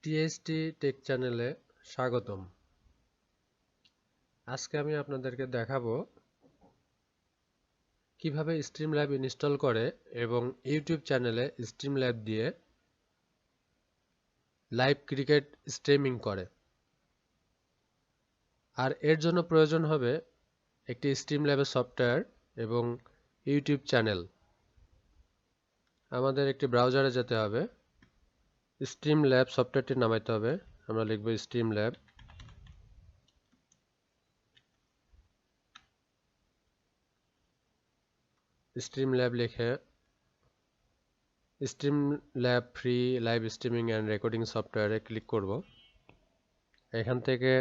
THT take চ্যানেলে স্বাগতম। আজকে আমি আপনাদেরকে দেখাবো কিভাবে স্ট্রিমল্যাব ইনস্টল করে এবং ইউটিউব চ্যানেলে স্ট্রিমল্যাব দিয়ে লাইভ ক্রিকেট স্ট্রিমিং করে। আর এর জন্য প্রয়োজন হবে একটি স্ট্রিমল্যাবের সফটওয়্যার এবং ইউটিউব চ্যানেল। আমাদের একটি ব্রাউজারে যেতে হবে, স্ট্রিমল্যাব সফটওয়্যারটি নামাইতে হবে। আমরা লিখব স্ট্রিমল্যাব। স্ট্রিমল্যাব লিখে Streamlab free live streaming and recording সফটওয়্যারে ক্লিক করব। এখান থেকে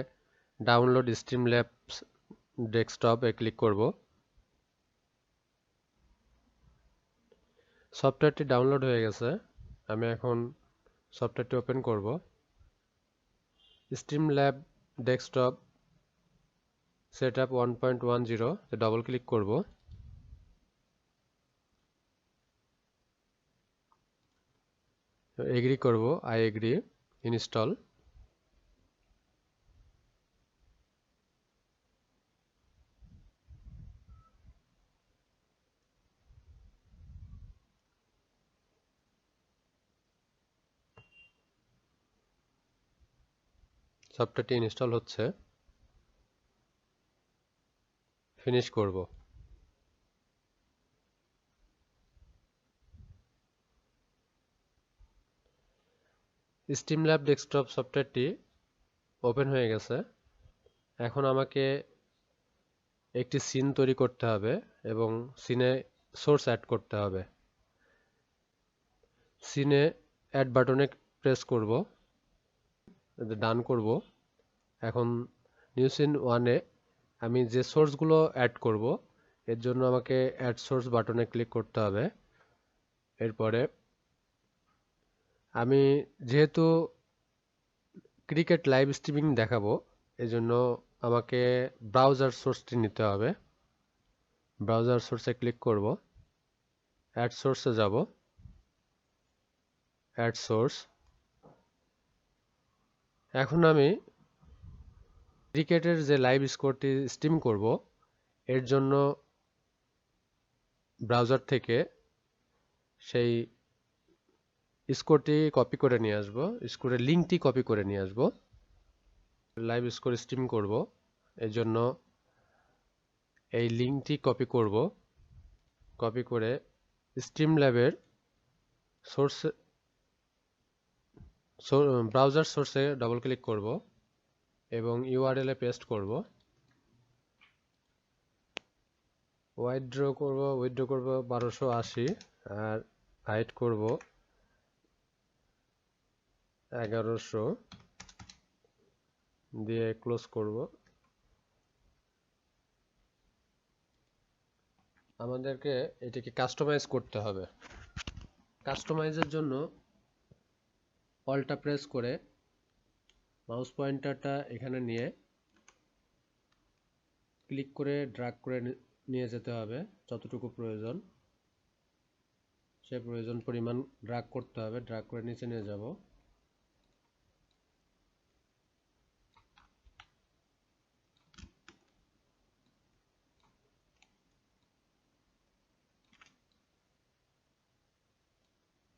ডাউনলোড স্ট্রিমল্যাব ডেস্কটপে ক্লিক করব। সফটওয়্যারটি ডাউনলোড হয়ে গেছে। আমি এখন সফটওয়্যারটি ওপেন করব। স্ট্রিমল্যাব ডেস্কটপ সেটআপ 1.10 তে ডবল ক্লিক করব। এগ্রি করব, আই এগ্রি, ইনস্টল। সফটওয়্যারটি ইনস্টল হচ্ছে, ফিনিশ করব। স্ট্রিমল্যাব ডেস্কটপ সফটওয়্যারটি ওপেন হয়ে গেছে। এখন আমাকে একটি সিন তৈরি করতে হবে এবং সিনে সোর্স অ্যাড করতে হবে। সিনে অ্যাড বাটনে প্রেস করব, ডান করব। এখন নিউ সিন 1-এ আমি যে সোর্সগুলো অ্যাড করব এর জন্য আমাকে অ্যাড সোর্স বাটনে ক্লিক করতে হবে। এরপরে আমি যেহেতু ক্রিকেট লাইভ স্ট্রিমিং দেখাবো এজন্য আমাকে ব্রাউজার সোর্সটি নিতে হবে। ব্রাউজার সোর্সে ক্লিক করব, অ্যাড সোর্সে যাব, অ্যাড সোর্স। এখন আমি ক্রিকেটের যে লাইভ স্কোরটি স্ট্রিম করব এর জন্য ব্রাউজার থেকে সেই স্কোরটি কপি করে নিয়ে আসব, স্কোরের লিঙ্কটি কপি করে নিয়ে আসব। লাইভ স্কোর স্ট্রিম করব এর জন্য এই লিঙ্কটি কপি করব। কপি করে স্ট্রিমল্যাবের সোর্স ব্রাউজার সোর্সে ডবল ক্লিক করব এবং ইউআরএল এ পেস্ট করব। উইথড্র করব 1280 আর হাইট করব 1100 দিয়ে ক্লোজ করব। আমাদেরকে এটিকে কাস্টমাইজ করতে হবে। কাস্টমাইজের জন্য অল্টা প্রেস করে মাউস পয়েন্টারটা এখানে নিয়ে ক্লিক করে ড্র্যাগ করে নিয়ে যেতে হবে। যতটুকু প্রয়োজন সে প্রয়োজন পরিমাণ ড্র্যাগ করতে হবে। ড্র্যাগ করে নিচে নিয়ে যাব।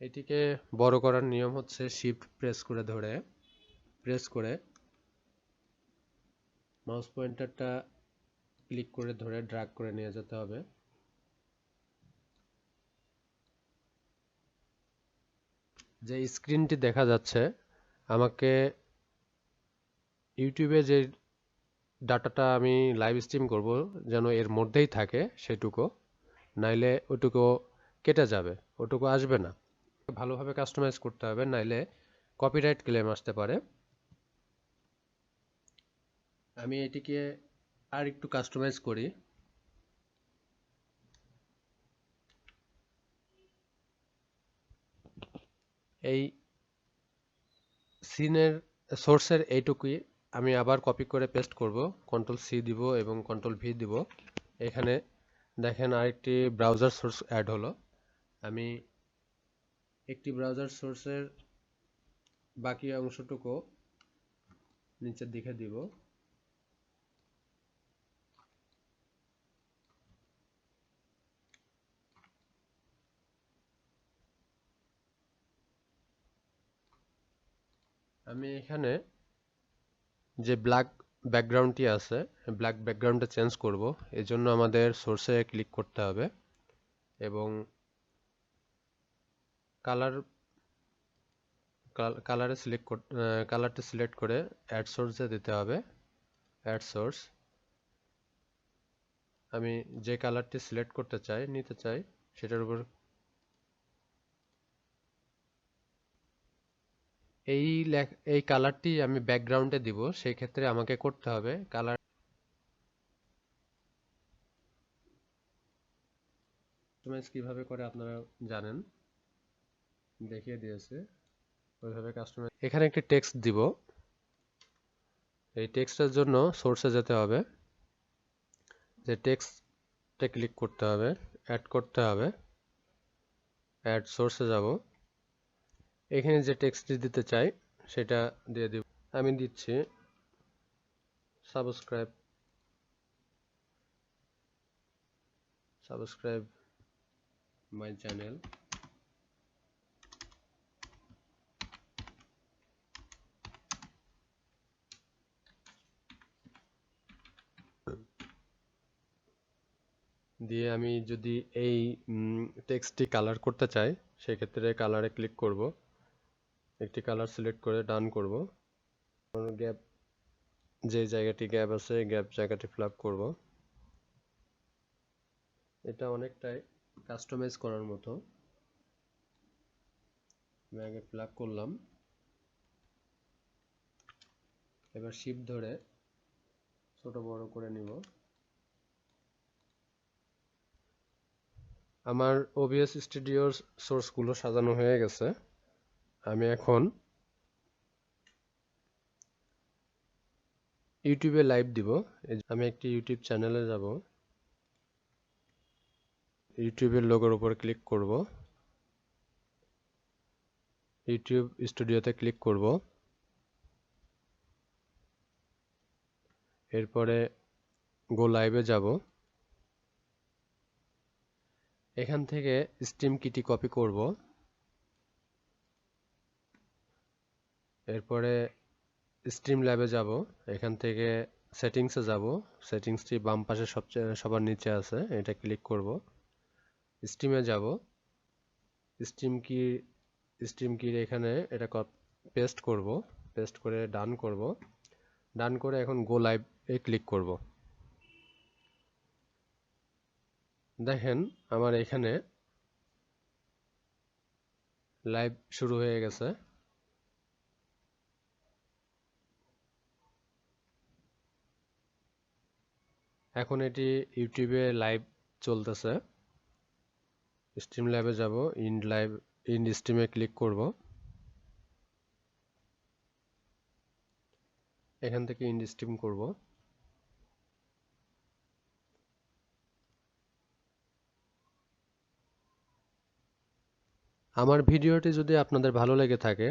এটিকে বড় করার নিয়ম হচ্ছে শিফট প্রেস করে মাউস পয়েন্টারটা ক্লিক করে ধরে ড্র্যাগ করে নিয়ে যেতে হবে। যে স্ক্রিনটি দেখা যাচ্ছে আমাকে ইউটিউবে যে ডাটাটা আমি লাইভ স্ট্রিম করব যেন এর মধ্যেই থাকে সেটুকু, নাইলে ওটুকু কেটে যাবে, ওটুকু আসবে না। ভালোভাবে কাস্টমাইজ করতে হবে, নাইলে কপিরাইট ক্লেম আসতে পারে। আমি এটিকে আর একটু কাস্টমাইজ করি। এই সিনের সোর্সের এইটুকুই আমি আবার কপি করে পেস্ট করব। কন্ট্রোল সি দিব এবং কন্ট্রোল ভি দিব। এখানে দেখেন আরেকটি ব্রাউজার সোর্স অ্যাড হলো। আমি একটি ব্রাউজার সোর্সের বাকি অংশটুকু নিচের দিকে দিব। আমি এখানে যে ব্ল্যাক ব্যাকগ্রাউন্ডটি আছে, ব্ল্যাক ব্যাকগ্রাউন্ডটা চেঞ্জ করব। এজন্য আমাদের সোর্সে ক্লিক করতে হবে এবং কালারটা সিলেক্ট করে অ্যাড সোর্সে দিতে হবে। অ্যাড সোর্স, আমি যে কালারটি সিলেক্ট করতে চাই, নিতে চাই, সেটার উপর এই কালারটি আমি ব্যাকগ্রাউন্ডে দিব। সেই ক্ষেত্রে আমাকে করতে হবে কালার কাস্টমাইজ কিভাবে করে আপনারা জানেন, দেখিয়ে দিয়েছে ওইভাবে কাস্টমাইজ। এখানে একটি টেক্সট দিব। এই টেক্সটের জন্য সোর্সে যেতে হবে, যে টেক্সটে ক্লিক করতে হবে, অ্যাড করতে হবে, অ্যাড সোর্সে যাব। এখানে যে টেক্সটটি দিতে চাই সেটা দিয়ে দিব। আমি দিচ্ছি সাবস্ক্রাইব মাই চ্যানেল। দিয়ে আমি যদি এই টেক্সটটি কালার করতে চাই, সেক্ষেত্রে কালারে ক্লিক করব, একটি কালার সিলেক্ট করে ডান করব। গ্যাপ, যে জায়গাটি গ্যাপ আছে গ্যাপ জায়গাটি ফিল আপ করব। এটা অনেকটাই কাস্টমাইজ করার মতো। আমি আগে ফিল আপ করলাম, এবার শিফট ধরে ছোট বড় করে নিব। আমার OBS স্টুডিওর সোর্সগুলো সাজানো হয়ে গেছে। আমি এখন ইউটিউবে লাইভ দিব। আমি একটি ইউটিউব চ্যানেলে যাব, ইউটিউবের লোগোর উপর ক্লিক করব, ইউটিউব স্টুডিওতে ক্লিক করব, এরপরে গো লাইভে যাব। এখান থেকে স্ট্রিম কিটি কপি করব, এরপরে স্ট্রিম ল্যাবে যাব। এখান থেকে সেটিংসে যাব, সেটিংসটি বাম পাশে সবার নিচে আছে, এটা ক্লিক করব। স্ট্রিমে যাব, স্ট্রিম কির এখানে এটা পেস্ট করব, পেস্ট করে ডান করব। ডান করে এখন গো লাইভ এ ক্লিক করব। দেখেন আমার এখানে লাইভ শুরু হয়ে গেছে। এখন এটি ইউটিউবে লাইভ চলতেছে। স্ট্রিম ল্যাবে যাব, ইন্ড স্ট্রিমে ক্লিক করব। এখান থেকে ইন্ড স্ট্রিম করব। আমার ভিডিওটি যদি আপনাদের ভালো লেগে থাকে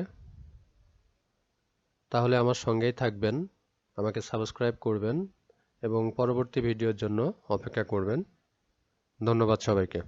তাহলে আমার সঙ্গেই থাকবেন, আমাকে সাবস্ক্রাইব করবেন এবং পরবর্তী ভিডিওর জন্য অপেক্ষা করবেন। ধন্যবাদ সবাইকে।